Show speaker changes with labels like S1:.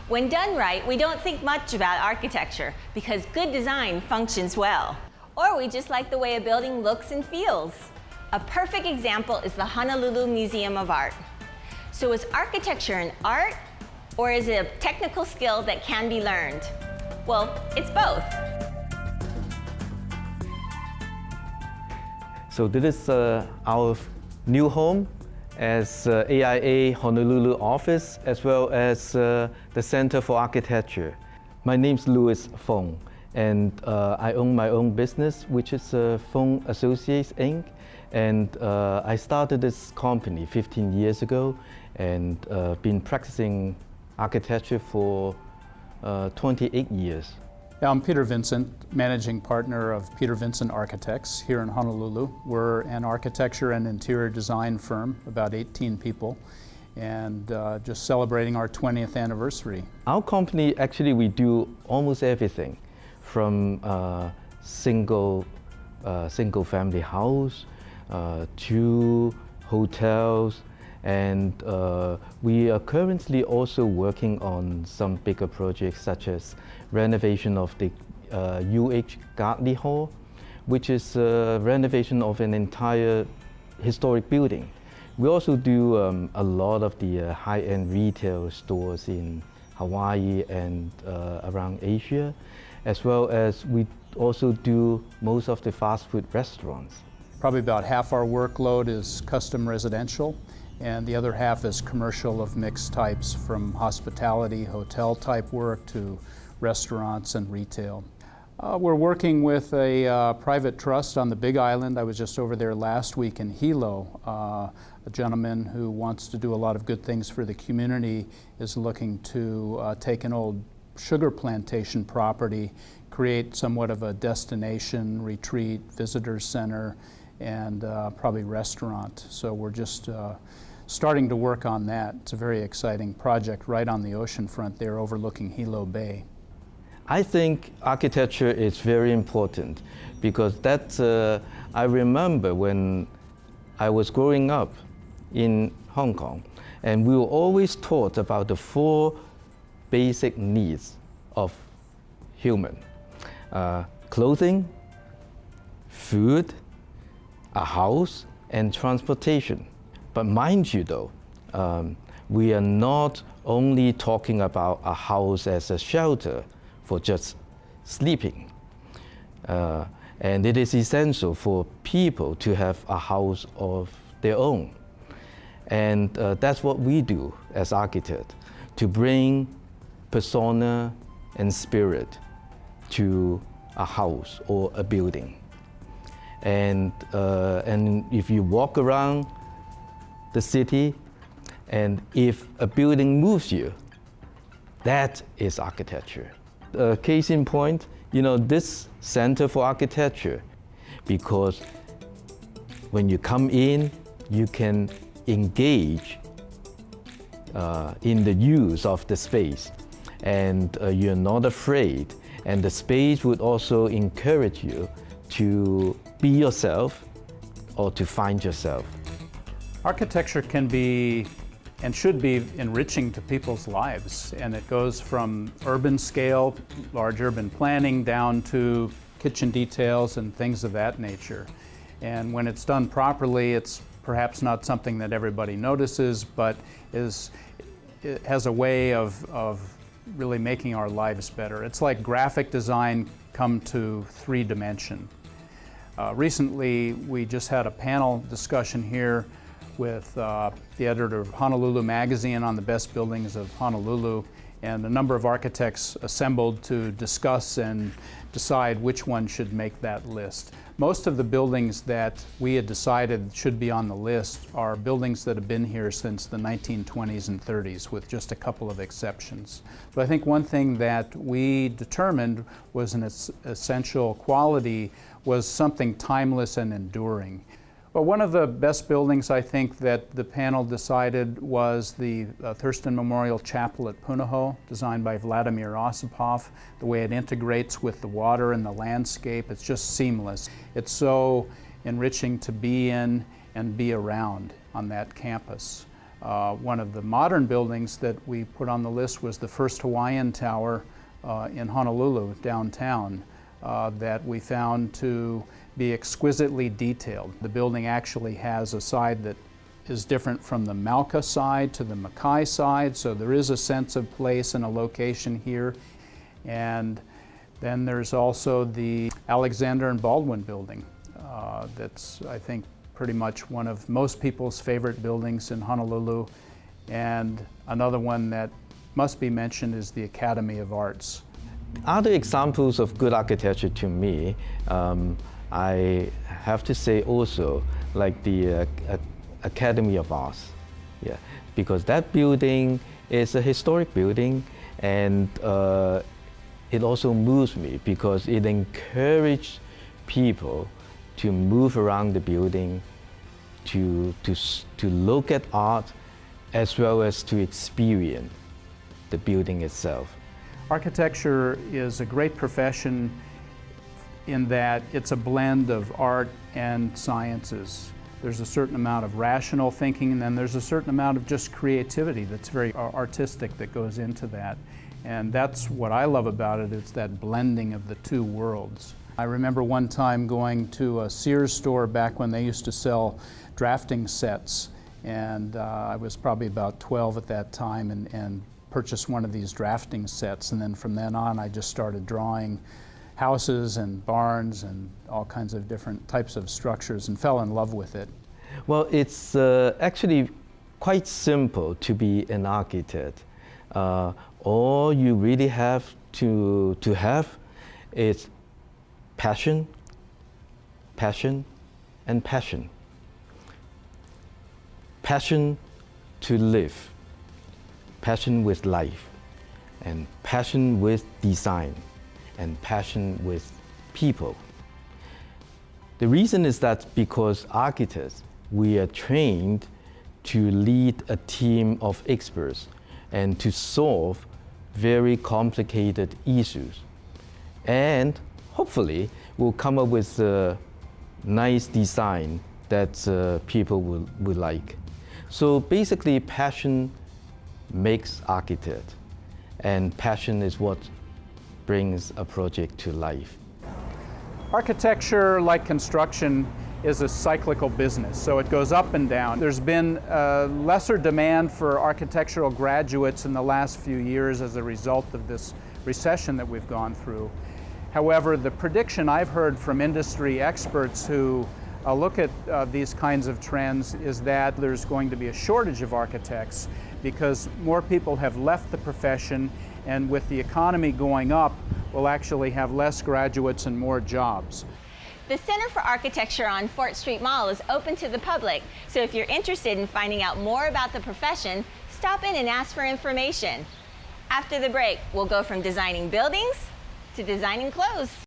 S1: When done right, we don't think much about architecture because good design functions well. Or we just like the way a building looks and feels. A perfect example is the Honolulu Museum of Art. So is architecture an art, or is it a technical skill that can be learned? Well, it's both.
S2: So this is our new home as AIA Honolulu office, as well as the Center for Architecture. My name's Louis Fong, and I own my own business, which is Fong Associates Inc. And I started this company 15 years ago, and been practicing architecture for 28 years.
S3: Yeah, I'm Peter Vincent, managing partner of Peter Vincent Architects here in Honolulu. We're an architecture and interior design firm, about 18 people, and just celebrating our 20th anniversary.
S2: Our company, actually, we do almost everything from single family house to hotels, and we are currently also working on some bigger projects such as renovation of the UH Gardley Hall, which is a renovation of an entire historic building. We also do a lot of the high-end retail stores in Hawaii and around Asia, as well as we also do most of the fast food restaurants.
S3: Probably about half our workload is custom residential, and the other half is commercial of mixed types, from hospitality, hotel type work to restaurants and retail. We're working with a private trust on the Big Island. I was just over there last week in Hilo. A gentleman who wants to do a lot of good things for the community is looking to take an old sugar plantation property, create somewhat of a destination, retreat, visitor center, and probably restaurant. So we're just starting to work on that. It's a very exciting project right on the ocean front there overlooking Hilo Bay.
S2: I think architecture is very important because I remember when I was growing up in Hong Kong, and we were always taught about the 4 basic needs of human. Clothing, food, a house, and transportation. But mind you though, we are not only talking about a house as a shelter for just sleeping. And it is essential for people to have a house of their own. And that's what we do as architects, to bring persona and spirit to a house or a building. And if you walk around the city, and if a building moves you, that is architecture. Case in point, this Center for Architecture, because when you come in, you can engage in the use of the space, and you're not afraid, and the space would also encourage you to be yourself or to find yourself.
S3: Architecture can be and should be enriching to people's lives, and it goes from urban scale, large urban planning, down to kitchen details and things of that nature. And when it's done properly, it's perhaps not something that everybody notices, but it has a way of really making our lives better. It's like graphic design come to 3-dimension. Recently, we just had a panel discussion here with the editor of Honolulu Magazine on the best buildings of Honolulu, and a number of architects assembled to discuss and decide which one should make that list. Most of the buildings that we had decided should be on the list are buildings that have been here since the 1920s and 30s, with just a couple of exceptions. But I think one thing that we determined was an essential quality was something timeless and enduring. Well, one of the best buildings, I think, that the panel decided was the Thurston Memorial Chapel at Punahou, designed by Vladimir Osipov. The way it integrates with the water and the landscape, it's just seamless. It's so enriching to be in and be around on that campus. One of the modern buildings that we put on the list was the first Hawaiian tower in Honolulu, downtown, that we found to be exquisitely detailed. The building actually has a side that is different from the Mauka side to the Makai side, so there is a sense of place and a location here. And then there's also the Alexander and Baldwin building. That's, I think, pretty much one of most people's favorite buildings in Honolulu. And another one that must be mentioned is the Academy of Arts.
S2: Other examples of good architecture to me, I have to say also like the Academy of Arts, yeah, because that building is a historic building, and it also moves me because it encouraged people to move around the building, to look at art, as well as to experience the building itself.
S3: Architecture is a great profession in that it's a blend of art and sciences. There's a certain amount of rational thinking, and then there's a certain amount of just creativity that's very artistic that goes into that. And that's what I love about it, it's that blending of the two worlds. I remember one time going to a Sears store back when they used to sell drafting sets, and I was probably about 12 at that time, and purchased one of these drafting sets, and then from then on I just started drawing houses and barns and all kinds of different types of structures and fell in love with it.
S2: Well, it's actually quite simple to be an architect. All you really have to have is passion, passion, and passion. Passion to live, passion with life, and passion with design, and passion with people. The reason is that because architects, we are trained to lead a team of experts and to solve very complicated issues. And hopefully we'll come up with a nice design that people will like. So basically passion makes architect, and passion is what brings a project to life.
S3: Architecture, like construction, is a cyclical business, so it goes up and down. There's been a lesser demand for architectural graduates in the last few years as a result of this recession that we've gone through. However, the prediction I've heard from industry experts who look at these kinds of trends is that there's going to be a shortage of architects because more people have left the profession, and with the economy going up, we'll actually have less graduates and more jobs.
S1: The Center for Architecture on Fort Street Mall is open to the public, so if you're interested in finding out more about the profession, stop in and ask for information. After the break, we'll go from designing buildings to designing clothes.